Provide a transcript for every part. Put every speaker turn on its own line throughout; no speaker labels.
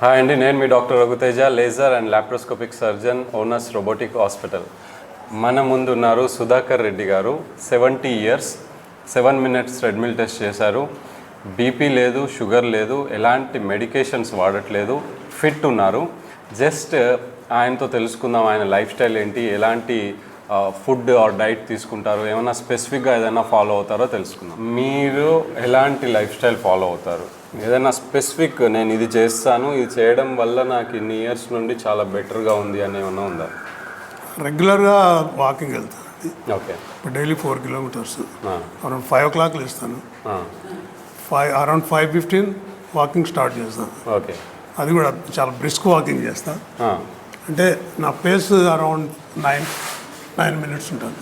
Hi అండి, నేను మీ doctor Raghuteja, laser and laparoscopic surgeon, owners robotic hospital. మన ముందు ఉన్నారు సుధాకర్ రెడ్డి గారు. 70 years, 7 minutes ట్రెడ్మిల్ టెస్ట్ చేశారు. బీపీ లేదు, షుగర్ లేదు, ఎలాంటి మెడికేషన్స్ వాడట్లేదు, ఫిట్ ఉన్నారు. జస్ట్ ఆయనతో తెలుసుకుందాం ఆయన లైఫ్ స్టైల్ ఏంటి, ఎలాంటి ఫుడ్ ఆర్ డైట్ తీసుకుంటారు, ఏమైనా స్పెసిఫిక్గా ఏదైనా ఫాలో అవుతారో తెలుసుకుందాం. మీరు ఎలాంటి లైఫ్ స్టైల్ ఫాలో అవుతారు? ఏదైనా స్పెసిఫిక్ నేను ఇది చేస్తాను, ఇది చేయడం వల్ల నాకు ఇన్ని ఇయర్స్ నుండి చాలా బెటర్గా ఉంది అని ఏమన్నా ఉందా?
రెగ్యులర్గా వాకింగ్ వెళ్తాను.
ఓకే.
ఇప్పుడు డైలీ 4 kilometers అరౌండ్ 5 o'clock లేస్తాను. అరౌండ్ 5:15 వాకింగ్ స్టార్ట్ చేస్తాను.
ఓకే.
అది కూడా చాలా బ్రిస్క్ వాకింగ్ చేస్తాను. అంటే నా పేస్ అరౌండ్ 9 minutes ఉంటుంది.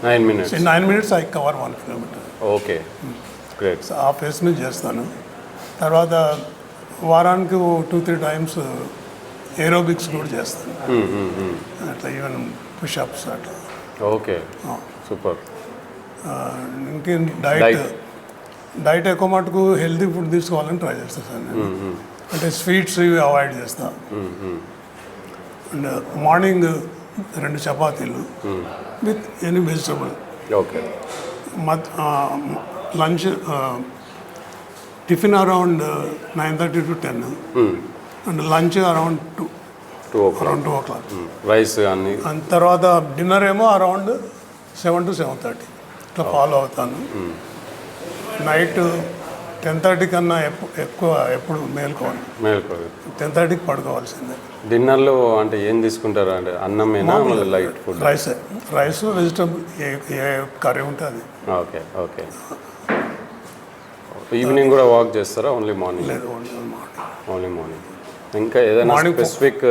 9 minutes.
In 9 minutes I cover 1 kilometer.
Okay, great.
ఆ పేస్ మీద చేస్తాను. తర్వాత వారానికి 2-3 times ఏరోబిక్స్ కూడా చేస్తాను. అట్లా ఈవెన్ పుషప్స్ అట్లా.
Okay, super.
ఇంకేం డైట్ ఎక్కువ మటుకు హెల్తీ ఫుడ్ తీసుకోవాలని ట్రై చేస్తాను సార్ నేను. అంటే స్వీట్స్ ఇవి అవాయిడ్ చేస్తాను. అండ్ మార్నింగ్ 2 చపాతీలు with any vegetable.
Okay.
Lunch tiffin around 9:30 to 10 and lunch around 2 o'clock.
Rice అన్ని.
అండ్ తర్వాత డిన్నర్ ఏమో అరౌండ్ 7 to 7:30 ఇట్లా ఫాలో అవుతాను. నైట్ 10:30 కన్నా ఎక్కువ ఎప్పుడు మేల్కోవాలి. 10:30కి పడుకోవాల్సిందే.
డిన్నర్లో అంటే ఏం తీసుకుంటారు? అంటే అన్నమేనా, లైట్ ఫుడ్?
రైస్ వెజిటబుల్ ఏ కర్రీ ఉంటుంది.
ఓకే. ఓకే. ఈవినింగ్ కూడా వాక్ చేస్తారా? Only morning?
లేదు,
ఓన్లీ మార్నింగ్. ఇంకా ఏదైనా స్పెసిఫిక్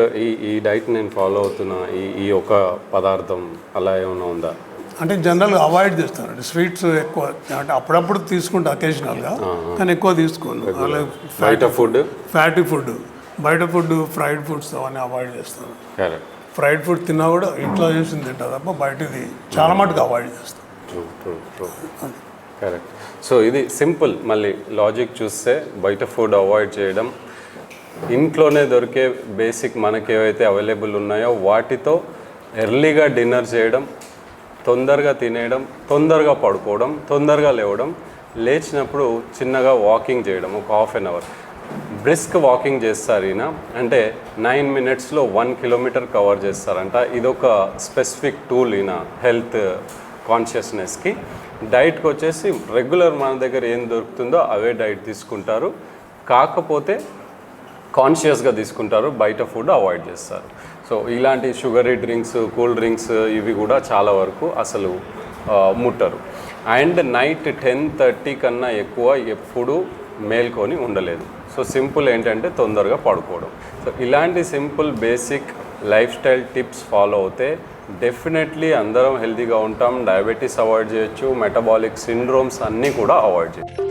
ఈ డైట్ నేను ఫాలో అవుతున్నా, ఈ ఒక పదార్థం అలా ఏమైనా ఉందా?
అంటే జనరల్గా అవాయిడ్ చేస్తాను. అంటే స్వీట్స్ ఎక్కువ, అంటే అప్పుడప్పుడు తీసుకుంటా అకేషనల్గా, కానీ ఎక్కువ తీసుకోను. అలాగే ఫ్యాటీ ఫుడ్, బయట ఫుడ్, ఫ్రైడ్ ఫుడ్స్ అవన్నీ అవాయిడ్ చేస్తాను. ఫ్రైడ్ ఫుడ్ తిన్నా కూడా ఇంట్లో చేసింది తింటా తప్ప బయటది చాలా మటుకు అవాయిడ్ చేస్తాను.
కరెక్ట్. సో ఇది సింపుల్. మళ్ళీ లాజిక్ చూస్తే బయట ఫుడ్ అవాయిడ్ చేయడం, ఇంట్లోనే దొరికే బేసిక్ మనకి ఏవైతే అవైలబుల్ ఉన్నాయో వాటితో ఎర్లీగా డిన్నర్ చేయడం, తొందరగా తినేయడం, తొందరగా పడుకోవడం, తొందరగా లేవడం, లేచినప్పుడు చిన్నగా వాకింగ్ చేయడం, ఒక 1/2 hour బ్రిస్క్ వాకింగ్ చేస్తారు ఈయన. అంటే 9 minutesలో 1 kilometer కవర్ చేస్తారంట. ఇదొక స్పెసిఫిక్ టూల్ ఈయన హెల్త్ కాన్షియస్నెస్కి. డైట్కి వచ్చేసి రెగ్యులర్ మన దగ్గర ఏం దొరుకుతుందో అవే డైట్ తీసుకుంటారు, కాకపోతే కాన్షియస్గా తీసుకుంటారు, బయట ఫుడ్ అవాయిడ్ చేస్తారు. సో ఇలాంటి షుగరీ డ్రింక్స్, కూల్ డ్రింక్స్ ఇవి కూడా చాలా వరకు అసలు ముట్టరు. అండ్ నైట్ 10:30 కన్నా ఎక్కువ ఎప్పుడు మేల్కొని ఉండలేదు. సో సింపుల్ ఏంటంటే తొందరగా పడుకోవడం. సో ఇలాంటి simple basic life style tips follow అవుతే డెఫినెట్లీ అందరం హెల్తీగా ఉంటాం. డయాబెటీస్ అవాయిడ్ చేయొచ్చు, మెటబాలిక్ సిండ్రోమ్స్ అన్నీ కూడా అవాయిడ్ చేయొచ్చు.